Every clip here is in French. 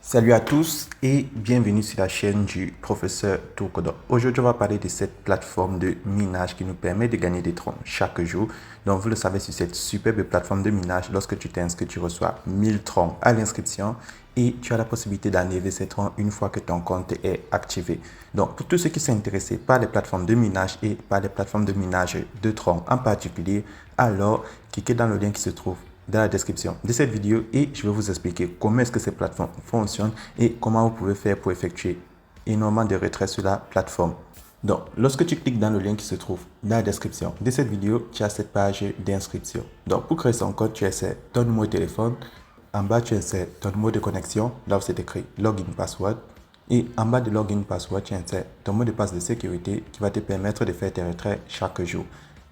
Salut à tous et bienvenue sur la chaîne du professeur Tourkodon. Aujourd'hui, on va parler de cette plateforme de minage qui nous permet de gagner des troncs chaque jour. Donc, vous le savez, sur cette superbe plateforme de minage, lorsque tu t'inscris, tu reçois 1000 troncs à l'inscription et tu as la possibilité d'enlever ces troncs une fois que ton compte est activé. Donc, pour tous ceux qui sont intéressés par les plateformes de minage et par les plateformes de minage de troncs en particulier, alors cliquez dans le lien qui se trouve dans la description de cette vidéo et je vais vous expliquer comment est-ce que ces plateformes fonctionnent et comment vous pouvez faire pour effectuer énormément de retraits sur la plateforme. Donc, lorsque tu cliques dans le lien qui se trouve dans la description de cette vidéo, tu as cette page d'inscription. Donc, pour créer son compte, tu insères ton numéro de téléphone. En bas, tu insères ton numéro de connexion. Là où c'est écrit Login Password. Et en bas de Login Password, tu insères ton mot de passe de sécurité qui va te permettre de faire tes retraits chaque jour.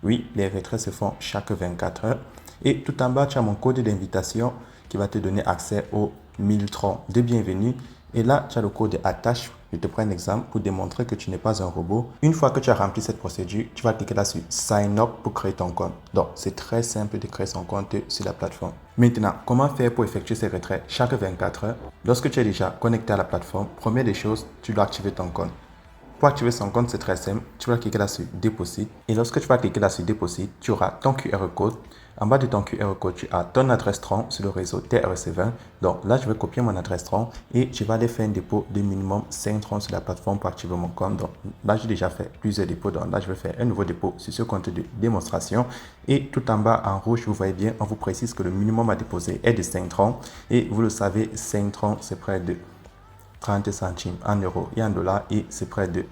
Oui, les retraits se font chaque 24 heures. Et tout en bas, tu as mon code d'invitation qui va te donner accès aux 1000 troncs de bienvenue. Et là, tu as le code attache. Je te prends un exemple pour démontrer que tu n'es pas un robot. Une fois que tu as rempli cette procédure, tu vas cliquer là sur Sign Up pour créer ton compte. Donc, c'est très simple de créer son compte sur la plateforme. Maintenant, comment faire pour effectuer ces retraits chaque 24 heures? Lorsque tu es déjà connecté à la plateforme, première des choses, tu dois activer ton compte. Pour activer son compte, c'est très simple. Tu vas cliquer là sur Deposit. Et lorsque tu vas cliquer là sur Deposit, tu auras ton QR code. En bas de ton QR code, tu as ton adresse tronc sur le réseau TRC20. Donc là, je vais copier mon adresse tronc et je vais aller faire un dépôt de minimum 5 troncs sur la plateforme pour activer mon compte. Donc là, j'ai déjà fait plusieurs dépôts. Donc là, je vais faire un nouveau dépôt sur ce compte de démonstration. Et tout en bas, en rouge, vous voyez bien, on vous précise que le minimum à déposer est de 5 troncs. Et vous le savez, 5 troncs, c'est près de 30 centimes en euros et en dollars et c'est près de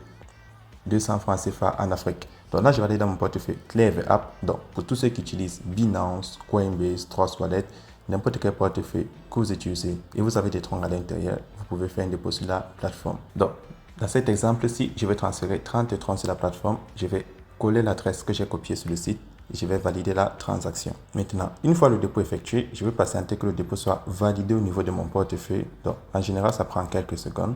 200 francs CFA en Afrique. Donc là, je vais aller dans mon portefeuille Clever App. Donc, pour tous ceux qui utilisent Binance, Coinbase, Trust Wallet, n'importe quel portefeuille que vous utilisez et vous avez des troncs à l'intérieur, vous pouvez faire un dépôt sur la plateforme. Donc, dans cet exemple-ci, je vais transférer 30 troncs sur la plateforme. Je vais coller l'adresse que j'ai copiée sur le site et je vais valider la transaction. Maintenant, une fois le dépôt effectué, je vais patienter que le dépôt soit validé au niveau de mon portefeuille. Donc, en général, ça prend quelques secondes.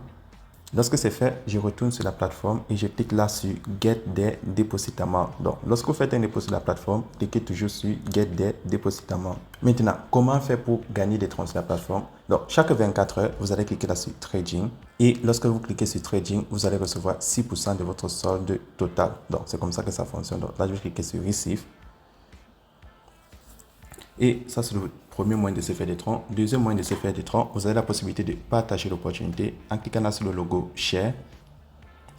Lorsque c'est fait, je retourne sur la plateforme et je clique là sur Get Their Deposit Amount. Donc, lorsque vous faites un dépôt sur la plateforme, cliquez toujours sur Get Their Deposit Amount. Maintenant, comment faire pour gagner des troncs sur la plateforme? Donc, chaque 24 heures, vous allez cliquer là sur Trading. Et lorsque vous cliquez sur Trading, vous allez recevoir 6% de votre solde total. Donc, c'est comme ça que ça fonctionne. Donc, là, je vais cliquer sur Receive. Et ça, c'est le premier moyen de se faire des troncs. Deuxième moyen de se faire des troncs, vous avez la possibilité de partager l'opportunité en cliquant là sur le logo Share.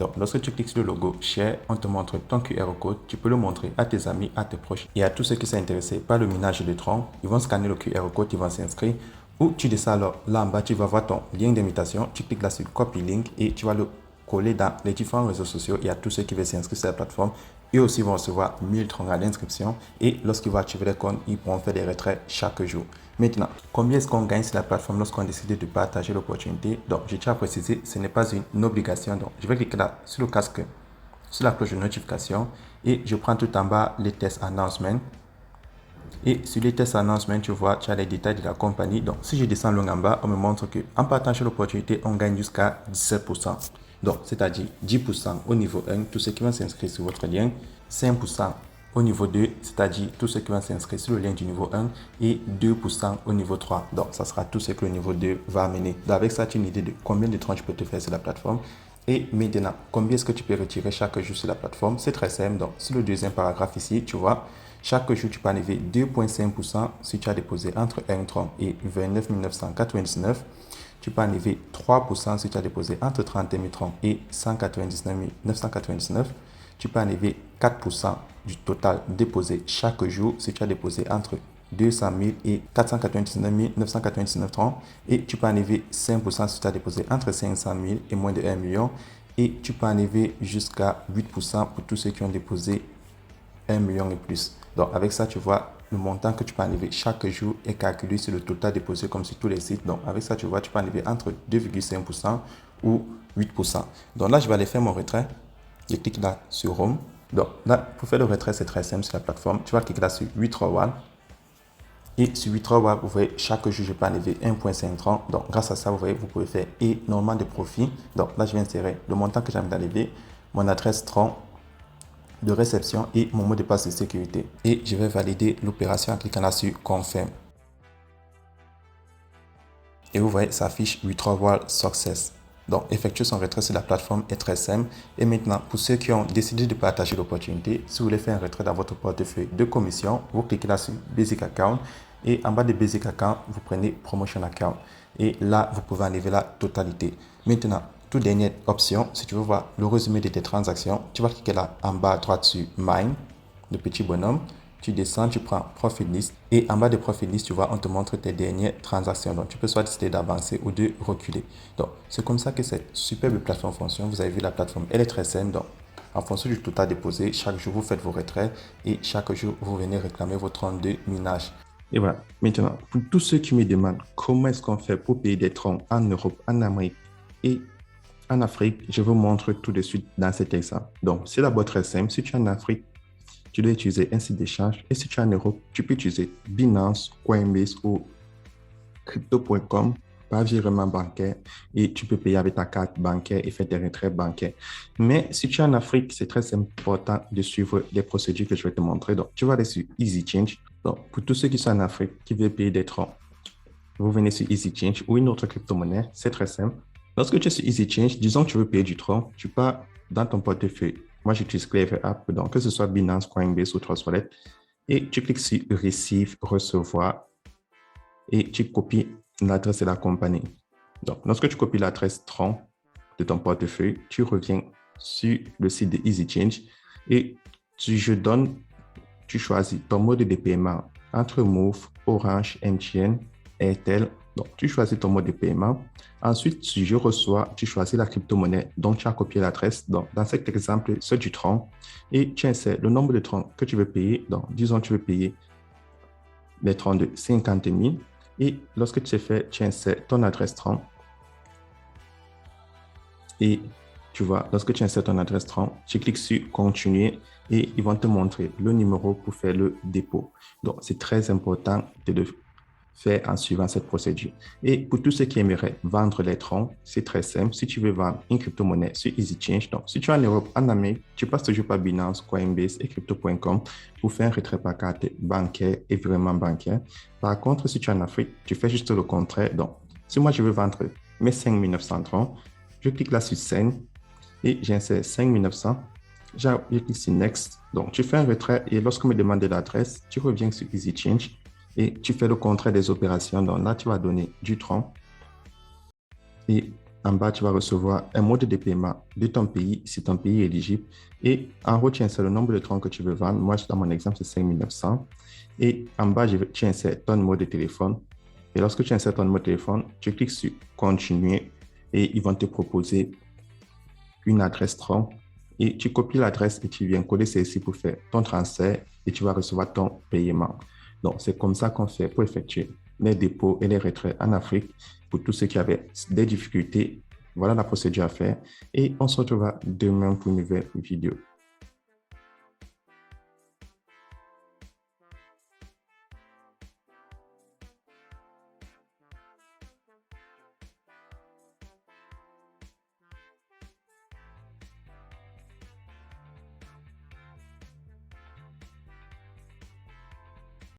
Donc, lorsque tu cliques sur le logo Share, on te montre ton QR code. Tu peux le montrer à tes amis, à tes proches et à tous ceux qui sont intéressés par le minage de troncs. Ils vont scanner le QR code, ils vont s'inscrire. Ou tu descends alors là en bas, tu vas voir ton lien d'invitation. Tu cliques là sur Copy Link et tu vas le coller dans les différents réseaux sociaux et à tous ceux qui veulent s'inscrire sur la plateforme. Eux aussi vont recevoir 1000 troncs à l'inscription et lorsqu'ils vont activer les comptes, ils pourront faire des retraits chaque jour. Maintenant, combien est-ce qu'on gagne sur la plateforme lorsqu'on décide de partager l'opportunité? Donc, je tiens à préciser, ce n'est pas une obligation. Donc, je vais cliquer là sur le casque, sur la cloche de notification et je prends tout en bas les tests announcement. Et sur les tests announcement, tu vois, tu as les détails de la compagnie. Donc, si je descends loin en bas, on me montre qu'en partageant l'opportunité, on gagne jusqu'à 17%. Donc, c'est-à-dire 10% au niveau 1, tous ceux qui vont s'inscrire sur votre lien, 5% au niveau 2, c'est-à-dire tous ceux qui vont s'inscrire sur le lien du niveau 1 et 2% au niveau 3. Donc, ça sera tout ce que le niveau 2 va amener. Donc, avec ça, tu as une idée de combien de troncs tu peux te faire sur la plateforme. Et maintenant, combien est-ce que tu peux retirer chaque jour sur la plateforme? C'est très simple. Donc, sur le deuxième paragraphe ici, tu vois, chaque jour, tu peux enlever 2,5% si tu as déposé entre 1 tronc et 29 999. Tu peux enlever 3% si tu as déposé entre 31 000 troncs et 199 999. Tu peux enlever 4% du total déposé chaque jour si tu as déposé entre 200 000 et 499 999 troncs. Et tu peux enlever 5% si tu as déposé entre 500 000 et moins de 1 million. Et tu peux enlever jusqu'à 8% pour tous ceux qui ont déposé 1 million et plus. Donc, avec ça, tu vois, le montant que tu peux enlever chaque jour est calculé sur le total déposé comme sur tous les sites. Donc, avec ça, tu vois, tu peux enlever entre 2,5% ou 8%. Donc là, je vais aller faire mon retrait. Je clique là sur Home. Donc là, pour faire le retrait, c'est très simple sur la plateforme. Tu vas cliquer là sur Withdrawal. Et sur Withdrawal, vous voyez, chaque jour, je peux enlever 1,5 troncs. Donc, grâce à ça, vous voyez, vous pouvez faire énormément de profits. Donc là, je vais insérer le montant que j'ai envie d'enlever, mon adresse tronc de réception et mon mot de passe de sécurité. Et je vais valider l'opération en cliquant là sur Confirm. Et vous voyez, ça affiche Withdrawal Success. Donc, effectuer son retrait sur la plateforme est très simple. Et maintenant, pour ceux qui ont décidé de partager l'opportunité, si vous voulez faire un retrait dans votre portefeuille de commission, vous cliquez là sur Basic Account. Et en bas de Basic Account, vous prenez Promotion Account. Et là, vous pouvez enlever la totalité. Maintenant, toute dernière option, si tu veux voir le résumé de tes transactions, tu vas cliquer là en bas à droite sur Mine, le petit bonhomme. Tu descends, tu prends Profit List et en bas de Profit List, tu vois, on te montre tes dernières transactions. Donc, tu peux soit décider d'avancer ou de reculer. Donc, c'est comme ça que cette superbe plateforme fonctionne. Vous avez vu la plateforme, elle est très simple. Donc, en fonction du total déposé, chaque jour, vous faites vos retraits et chaque jour, vous venez réclamer votre troncs de minage. Et voilà. Maintenant, pour tous ceux qui me demandent comment est-ce qu'on fait pour payer des troncs en Europe, en Amérique et en Afrique, je vous montre tout de suite dans cet exemple. Donc, c'est d'abord très simple. Si tu es en Afrique, tu dois utiliser un site d'échange. Et si tu es en Europe, tu peux utiliser Binance, Coinbase ou Crypto.com par virement bancaire et tu peux payer avec ta carte bancaire et faire des retraits bancaires. Mais si tu es en Afrique, c'est très important de suivre les procédures que je vais te montrer. Donc, tu vas aller sur Easy Change. Donc, pour tous ceux qui sont en Afrique, qui veulent payer des troncs, vous venez sur Easy Change ou une autre crypto-monnaie. C'est très simple. Lorsque tu es sur Easy Change, disons que tu veux payer du tronc, tu pars dans ton portefeuille. Moi, j'utilise Clever App, donc que ce soit Binance, Coinbase ou Trust Wallet, et tu cliques sur Receive, recevoir, et tu copies l'adresse de la compagnie. Donc, lorsque tu copies l'adresse tronc de ton portefeuille, tu reviens sur le site de Easy Change et tu choisis ton mode de paiement entre Move, Orange, MTN, Airtel. Donc, tu choisis ton mode de paiement. Ensuite, si je reçois, tu choisis la crypto-monnaie dont tu as copié l'adresse. Donc, dans cet exemple, c'est du tronc. Et tu insères le nombre de troncs que tu veux payer. Donc, disons que tu veux payer les troncs de 50 000. Et lorsque tu fais, tu insères ton adresse tronc. Et tu vois, lorsque tu insères ton adresse tronc, tu cliques sur Continuer et ils vont te montrer le numéro pour faire le dépôt. Donc, c'est très important de le faire en suivant cette procédure. Et pour tous ceux qui aimeraient vendre les troncs, c'est très simple. Si tu veux vendre une crypto-monnaie sur EasyChange, donc si tu es en Europe, en Amérique, tu passes toujours par Binance, Coinbase et Crypto.com pour faire un retrait par carte bancaire et virement bancaire. Par contre, si tu es en Afrique, tu fais juste le contraire. Donc, si moi je veux vendre mes 5900 troncs, je clique là sur Send et j'insère 5900. Je clique sur Next. Donc, tu fais un retrait et lorsqu'on me demande l'adresse, tu reviens sur EasyChange et tu fais le contraire des opérations. Donc là, tu vas donner du tronc et en bas, tu vas recevoir un mode de paiement de ton pays, si ton pays est éligible. Et en haut, tu insères le nombre de troncs que tu veux vendre. Moi, dans mon exemple, c'est 5900. Et en bas, tu insères ton numéro de téléphone. Et lorsque tu insères ton numéro de téléphone, tu cliques sur Continuer et ils vont te proposer une adresse tronc. Et tu copies l'adresse et tu viens coller celle-ci pour faire ton transfert et tu vas recevoir ton paiement. Donc, c'est comme ça qu'on fait pour effectuer les dépôts et les retraits en Afrique. Pour tous ceux qui avaient des difficultés, voilà la procédure à faire. Et on se retrouvera demain pour une nouvelle vidéo.